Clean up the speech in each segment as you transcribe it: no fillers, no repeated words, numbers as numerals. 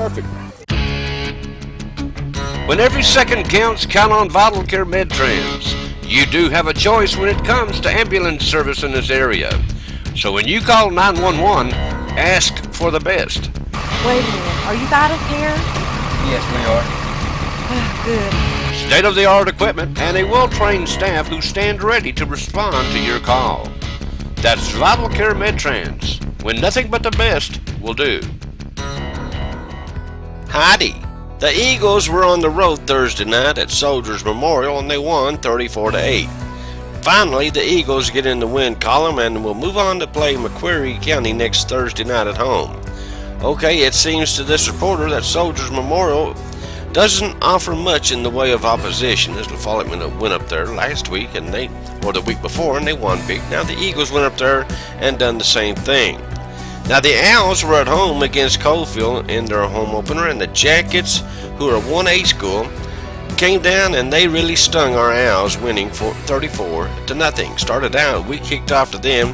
perfect. When every second counts, count on Vital Care Med-Trans. You do have a choice when it comes to ambulance service in this area. So when you call 911, ask for the best. Wait a minute, are you Vital Care? Yes, we are. Good. State-of-the-art equipment and a well-trained staff who stand ready to respond to your call. That's Vital Care Med-Trans, when nothing but the best will do. Howdy. The Eagles were on the road Thursday night at Soldiers Memorial and they won 34-8. Finally, the Eagles get in the win column and will move on to play McQuarrie County next Thursday night at home. Okay, it seems to this reporter that Soldiers Memorial doesn't offer much in the way of opposition, as the Falloutmen went up there last week or the week before, and they won big. Now the Eagles went up there and done the same thing. Now the Owls were at home against Coalfield in their home opener, and the Jackets, who are a 1A school, came down and they really stung our Owls, winning 34-0. Started out, we kicked off to them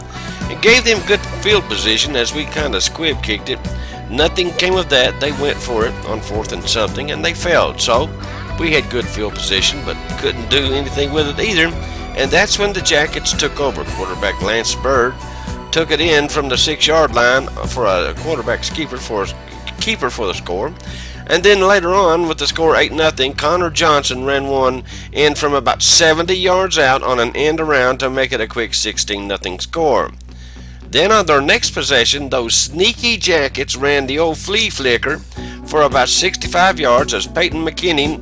and gave them good field position as we kind of squib kicked it. Nothing came of that. They went for it on 4th and something and they failed. So we had good field position but couldn't do anything with it either. And that's when the Jackets took over. Quarterback Lance Bird took it in from the 6-yard line for a quarterback's keeper for the score. And then later on, with the score 8-0, Connor Johnson ran one in from about 70 yards out on an end around to make it a quick 16-0 score. Then on their next possession, those sneaky Jackets ran the old flea flicker for about 65 yards as Peyton McKinney,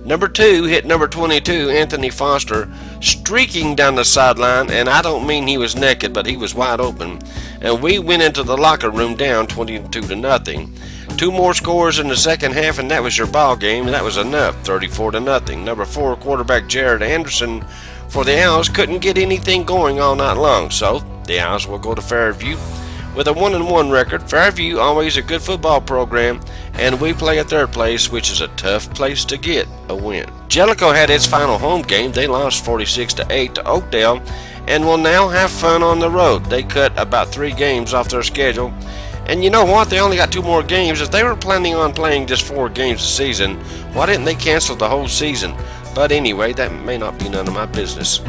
number 2, hit number 22, Anthony Foster, streaking down the sideline, and I don't mean he was naked, but he was wide open. And we went into the locker room down 22-0. 2 more scores in the second half, and that was your ball game, and that was enough, 34-0. Number 4, quarterback Jared Anderson for the Owls couldn't get anything going all night long, so the Owls will go to Fairview with a 1-1 record. Fairview, always a good football program, and we play at their place, which is a tough place to get a win. Jellicoe had its final home game. They lost 46-8 to Oakdale and will now have fun on the road. They cut about 3 games off their schedule. And you know what? They only got 2 more games. If they were planning on playing just 4 games a season, why didn't they cancel the whole season? But anyway, that may not be none of my business.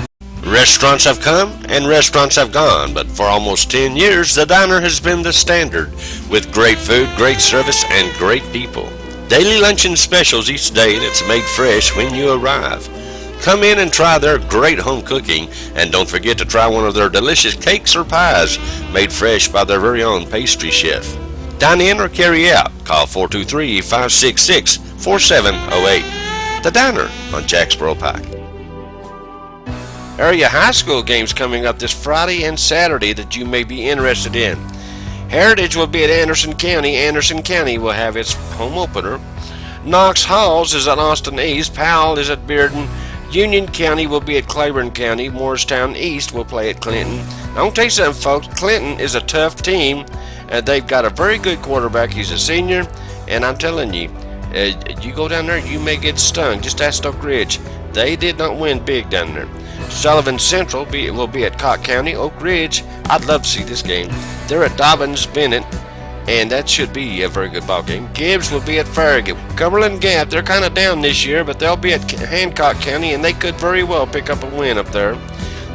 Restaurants have come and restaurants have gone, but for almost 10 years, the diner has been the standard, with great food, great service, and great people. Daily luncheon specials each day that's made fresh when you arrive. Come in and try their great home cooking, and don't forget to try one of their delicious cakes or pies made fresh by their very own pastry chef. Dine in or carry out. Call 423-566-4708. The Diner on Jacksboro Pike. Area high school games coming up this Friday and Saturday that you may be interested in. Heritage will be at Anderson County. Anderson County will have its home opener. Knox Halls is at Austin East. Powell is at Bearden. Union County will be at Claiborne County. Morristown East will play at Clinton. Now, I'll tell you something, folks. Clinton is a tough team, and they've got a very good quarterback. He's a senior, and I'm telling you, you go down there, you may get stung. Just ask Oak Ridge. They did not win big down there. Sullivan Central will be at Cocke County. Oak Ridge, I'd love to see this game. They're at Dobbins Bennett, and that should be a very good ball game. Gibbs will be at Farragut. Cumberland Gap, they're kind of down this year, but they'll be at Hancock County, and they could very well pick up a win up there.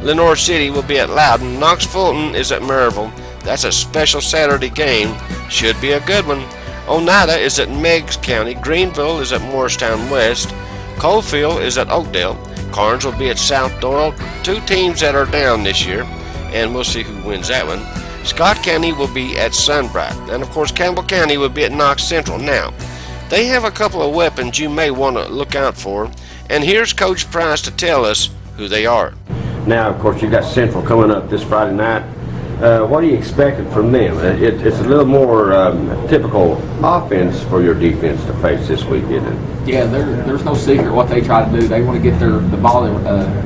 Lenore City will be at Loudon. Knox Fulton is at Maryville. That's a special Saturday game. Should be a good one. Oneida is at Meigs County. Greenville is at Morristown West. Coalfield is at Oakdale. Carnes will be at South Doyle. 2 teams that are down this year, and we'll see who wins that one. Scott County will be at Sunbright. And of course, Campbell County will be at Knox Central. Now, they have a couple of weapons you may want to look out for, and here's Coach Price to tell us who they are. Now, of course, you've got Central coming up this Friday night. What are you expecting from them? It's a little more typical offense for your defense to face this week, isn't it? Yeah, there's no secret what they try to do. They want to get the ball in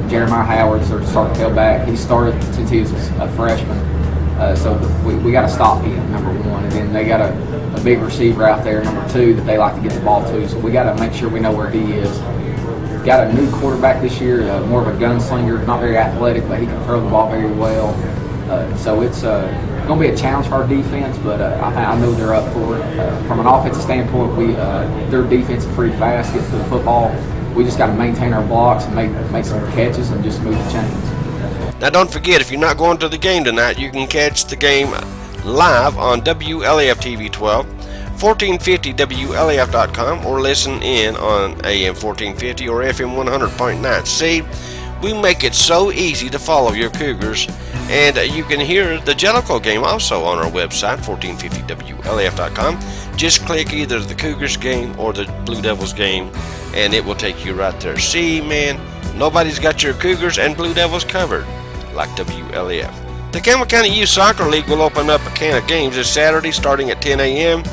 Jeremiah Howard's their starting tailback. He started since he was a freshman. So we got to stop him, number 1. And then they got a big receiver out there, number 2, that they like to get the ball to. So we got to make sure we know where he is. Got a new quarterback this year, more of a gunslinger, not very athletic, but he can throw the ball very well. So it's going going to be a challenge for our defense, but I know they're up for it. From an offensive standpoint, their defense is pretty fast, gets to the football. We just got to maintain our blocks and make some catches and just move the chains. Now don't forget, if you're not going to the game tonight, you can catch the game live on WLAF TV 12, 1450 WLAF.com, or listen in on AM 1450 or FM 100.9. See, we make it so easy to follow your Cougars, and you can hear the Jellicoe game also on our website, 1450WLAF.com. Just click either the Cougars game or the Blue Devils game, and it will take you right there. See, man, nobody's got your Cougars and Blue Devils covered like WLAF. The Campbell County Youth Soccer League will open up a can of games this Saturday starting at 10 a.m.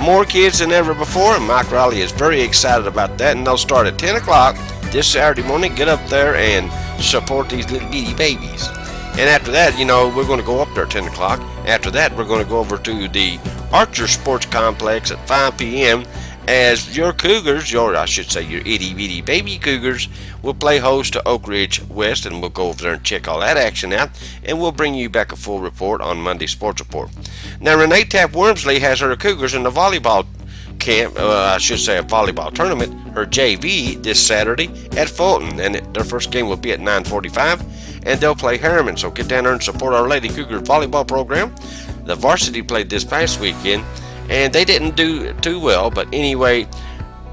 More kids than ever before, and Mike Riley is very excited about that, and they'll start at 10 o'clock this Saturday morning. Get up there and support these little bitty babies. And after that, we're going to go up there at 10 o'clock. After that, we're going to go over to the Archer Sports Complex at 5 p.m. as your Cougars, your itty bitty baby Cougars, will play host to Oak Ridge West, and we'll go over there and check all that action out, and we'll bring you back a full report on Monday Sports Report. Now, Renee Tapp Wormsley has her Cougars in the volleyball camp, a volleyball tournament, her JV, this Saturday at Fulton, and their first game will be at 9:45, and they'll play Harriman. So get down there and support our Lady Cougars volleyball program. The varsity played this past weekend, and they didn't do too well, but anyway,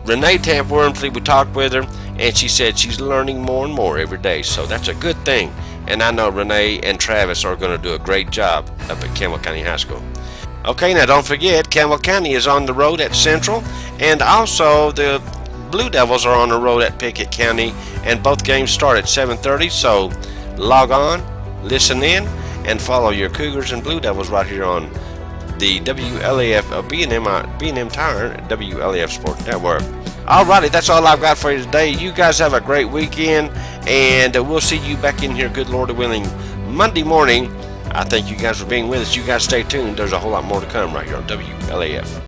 Renee Tapp Wormsley, we talked with her, and she said she's learning more and more every day, so that's a good thing. And I know Renee and Travis are going to do a great job up at Campbell County High School. Okay, now don't forget, Campbell County is on the road at Central, and also the Blue Devils are on the road at Pickett County, and both games start at 7:30, so log on, listen in, and follow your Cougars and Blue Devils right here on the WLAF B&M Tire WLAF Sports Network. Alrighty, that's all I've got for you today. You guys have a great weekend, and we'll see you back in here, good Lord willing, Monday morning. I thank you guys for being with us. You guys stay tuned. There's a whole lot more to come right here on WLAF.